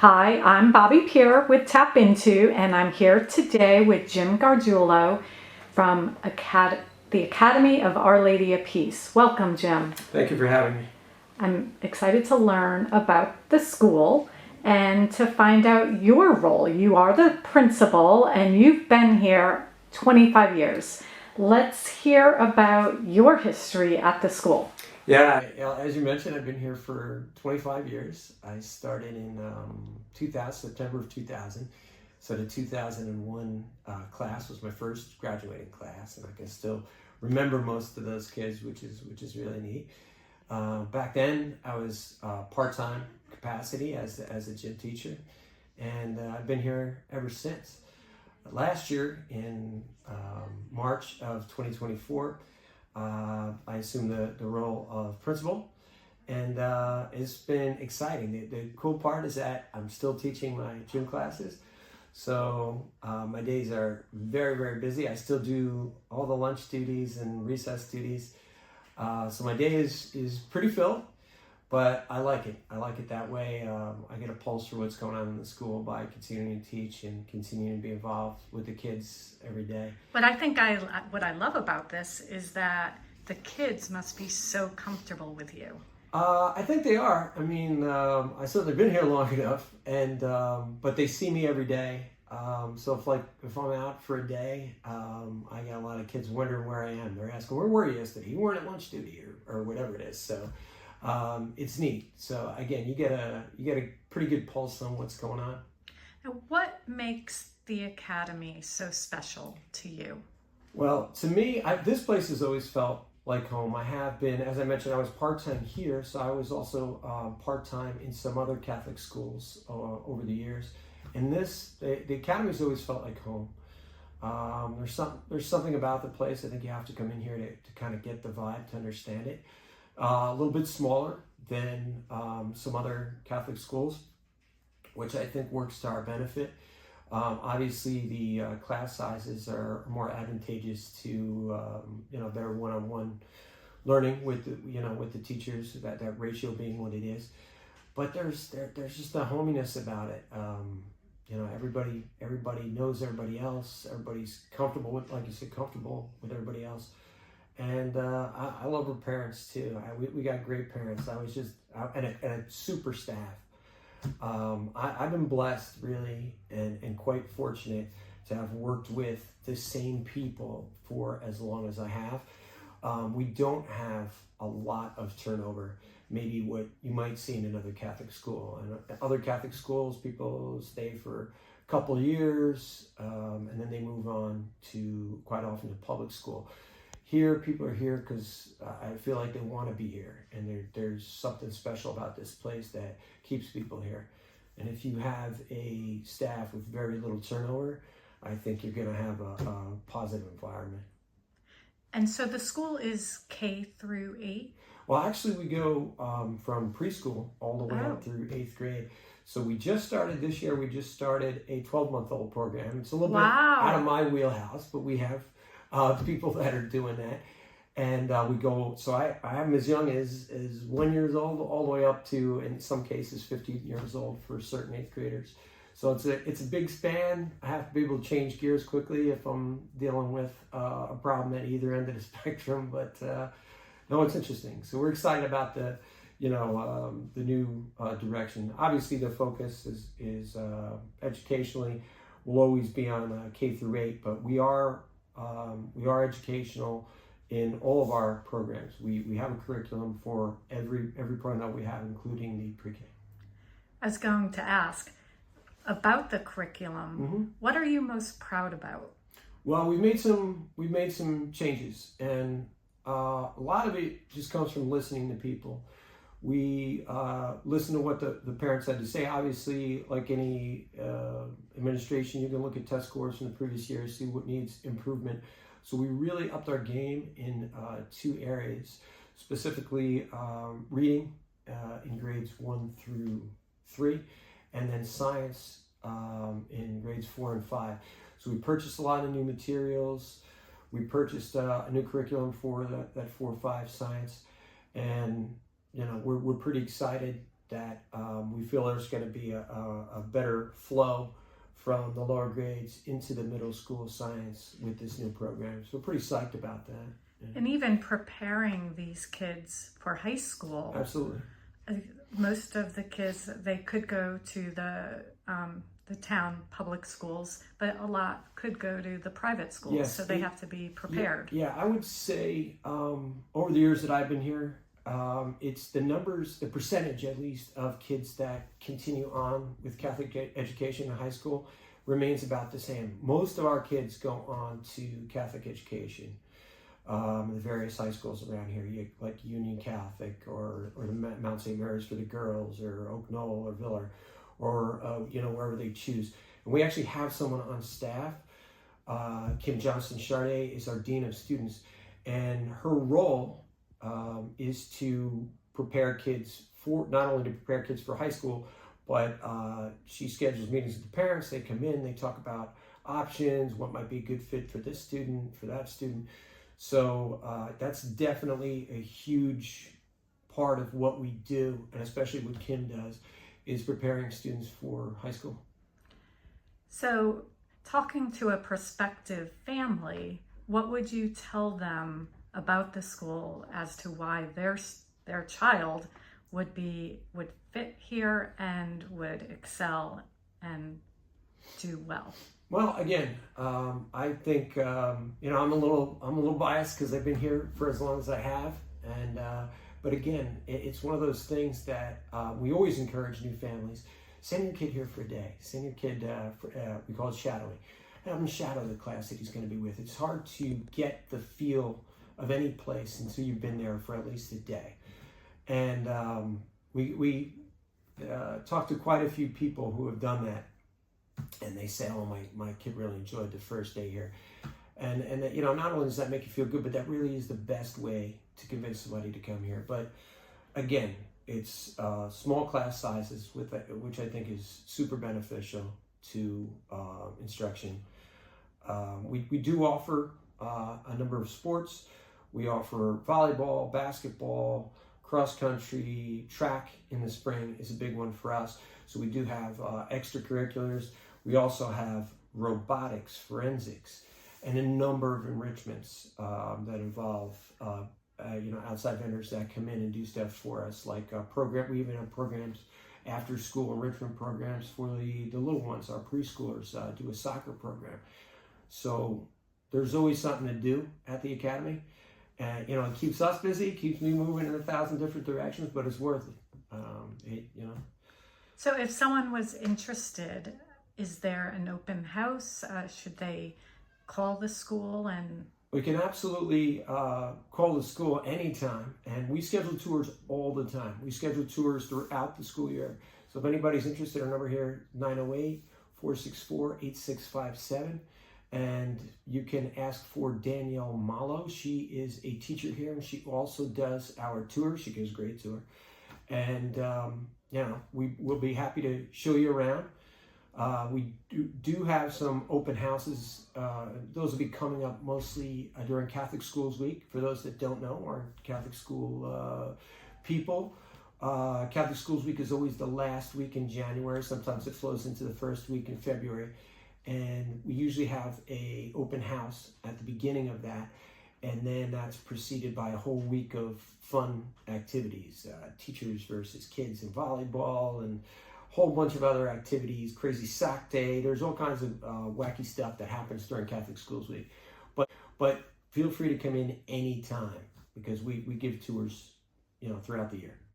Hi, I'm Bobby Peer with TAPinto, and I'm here today with Jim Gargiulo from the Academy of Our Lady of Peace. Welcome, Jim. Thank you for having me. I'm excited to learn about the school and to find out your role. You are the principal and you've been here 25 years. Let's hear about your history at the school. Yeah, as you mentioned, I've been here for 25 years. I started in 2000, September of 2000. So the 2001 class was my first graduating class, and I can still remember most of those kids, which is really neat. Back then, I was part-time capacity as a gym teacher, and I've been here ever since. Last year, in March of 2024, I assumed the role of principal, and it's been exciting. The cool part is that I'm still teaching my gym classes, so my days are very, very busy. I still do all the lunch duties and recess duties, so my day is pretty filled. But I like it. I like it that way. I get a pulse for what's going on in the school by continuing to teach and continuing to be involved with the kids every day. But what I love about this is that the kids must be so comfortable with you. I think they are. I mean, I certainly been here long enough, and but they see me every day. So if I'm out for a day, I got a lot of kids wondering where I am. They're asking, "Where were you yesterday? You weren't at lunch duty, or whatever it is." So it's neat. So again, you get a pretty good pulse on what's going on. Now, what makes the academy so special to you? Well, to me, this place has always felt like home. I have been, as I mentioned, I was part-time here, so I was also part-time in some other Catholic schools over the years. And the academy's always felt like home. There's something about the place. I think you have to come in here to kind of get the vibe, to understand it. A little bit smaller than some other Catholic schools, which I think works to our benefit. Obviously, the class sizes are more advantageous to better one-on-one learning with the teachers. That ratio being what it is, but there's just a hominess about it. Everybody knows everybody else. Everybody's comfortable with, like you said, comfortable with everybody else. And I love our parents too. We got great parents. And a super staff. I've been blessed, really, and quite fortunate to have worked with the same people for as long as I have. We don't have a lot of turnover, maybe what you might see in another Catholic school. And other Catholic schools, people stay for a couple years, and then they move on to, quite often, to public school. Here, people are here because I feel like they want to be here, and there's something special about this place that keeps people here. And if you have a staff with very little turnover, I think you're going to have a positive environment. And so the school is K through 8? Well, actually, we go from preschool all the way up through 8th grade. So we just started this year. We just started a 12-month-old program. It's a little bit out of my wheelhouse, but we have people that are doing that, and we go. So I am as young as 1 year old, all the way up to, in some cases, 15 years old for certain 8th graders. So it's a big span. I have to be able to change gears quickly if I'm dealing with a problem at either end of the spectrum. But no, it's interesting. So we're excited about the new direction. Obviously, the focus is educationally will always be on K through 8, but we are educational in all of our programs. We have a curriculum for every program that we have, including the pre-K. I was going to ask about the curriculum. Mm-hmm. What are you most proud about? Well, we've made some changes, and a lot of it just comes from listening to people. We listen to what the parents had to say. Obviously, like any administration, you can look at test scores from the previous year, see what needs improvement. So we really upped our game in 2 areas, specifically reading in grades 1 through 3, and then science in grades 4 and 5. So we purchased a lot of new materials. We purchased a new curriculum for that 4-5 science, and we're pretty excited that we feel there's going to be a better flow from the lower grades into the middle school science with this new program. So we're pretty psyched about that. Yeah. And even preparing these kids for high school. Absolutely. Most of the kids, they could go to the town public schools, but a lot could go to the private schools. Yes, so they have to be prepared. Yeah, I would say over the years that I've been here, it's the numbers, the percentage at least of kids that continue on with Catholic education in high school remains about the same. Most of our kids go on to Catholic education. The various high schools around here, like Union Catholic or the Mount St. Mary's for the girls, or Oak Knoll or Viller, or wherever they choose. And we actually have someone on staff. Kim Johnson Charday is our Dean of Students, and her role is to prepare kids for, not only to prepare kids for high school, but she schedules meetings with the parents. They come in, they talk about options, what might be a good fit for this student, for that student. So that's definitely a huge part of what we do, and especially what Kim does, is preparing students for high school. So talking to a prospective family, what would you tell them about the school as to why their child would fit here and would excel and do well? Well, again, I think I'm a little biased because I've been here for as long as I have, and but again, it's one of those things that we always encourage new families. Send your kid here for a day. Send your kid we call it shadowing. Have him shadow the class that he's going to be with. It's hard to get the feel of any place until you've been there for at least a day, and we talked to quite a few people who have done that. And they say, oh, my kid really enjoyed the first day here. And not only does that make you feel good, but that really is the best way to convince somebody to come here. But again, it's small class sizes, which I think is super beneficial to instruction. We do offer a number of sports. We offer volleyball, basketball, cross country, track in the spring is a big one for us. So we do have extracurriculars. We also have robotics, forensics, and a number of enrichments that involve outside vendors that come in and do stuff for us. Like we even have programs, after school enrichment programs for the little ones. Our preschoolers do a soccer program. So there's always something to do at the academy. And it keeps us busy, keeps me moving in 1,000 different directions, but it's worth it. So if someone was interested, is there an open house? Should they call the school? And we can absolutely call the school anytime, and we schedule tours all the time. We schedule tours throughout the school year. So if anybody's interested, our number here, 908-464-8657. And you can ask for Danielle Malo. She is a teacher here, and she also does our tour. She gives a great tour. And we will be happy to show you around. We do have some open houses. Those will be coming up mostly during Catholic Schools Week. For those that don't know, our Catholic school people, Catholic Schools Week is always the last week in January. Sometimes it flows into the first week in February. And we usually have a open house at the beginning of that. And then that's preceded by a whole week of fun activities, teachers versus kids in volleyball, and a whole bunch of other activities, crazy sock day. There's all kinds of wacky stuff that happens during Catholic Schools Week. But feel free to come in anytime, because we give tours, throughout the year.